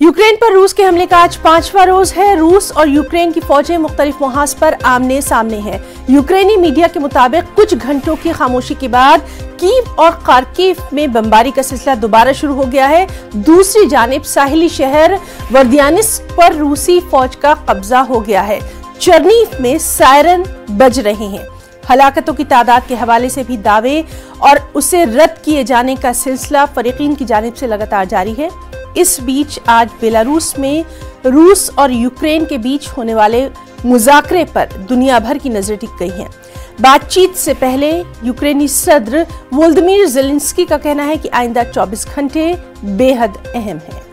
Ukraine पर रूस के हमले का आज 5वां रोज है। रूस और यूक्रेन की फौजें मुख्तलिफ मुहाज पर आमने सामने हैं। यूक्रेनी मीडिया के मुताबिक कुछ घंटों की खामोशी के बाद कीव और खार्किव में बमबारी का सिलसिला दोबारा शुरू हो गया है। दूसरी जानिब साहिली शहर वर्दियानिस्क पर रूसी फौज का कब्जा हो गया है। चर्नीव में सायरन बज रहे हैं। हलाकतों की तादाद के हवाले से भी दावे और उसे रद्द किए जाने का सिलसिला फरीकीन की जानिब से लगातार जारी है। इस बीच आज बेलारूस में रूस और यूक्रेन के बीच होने वाले मुज़ाकरे पर दुनिया भर की नजर टिक गई है। बातचीत से पहले यूक्रेनी सदर वोलोदिमीर ज़ेलेंस्की का कहना है कि आइंदा 24 घंटे बेहद अहम है।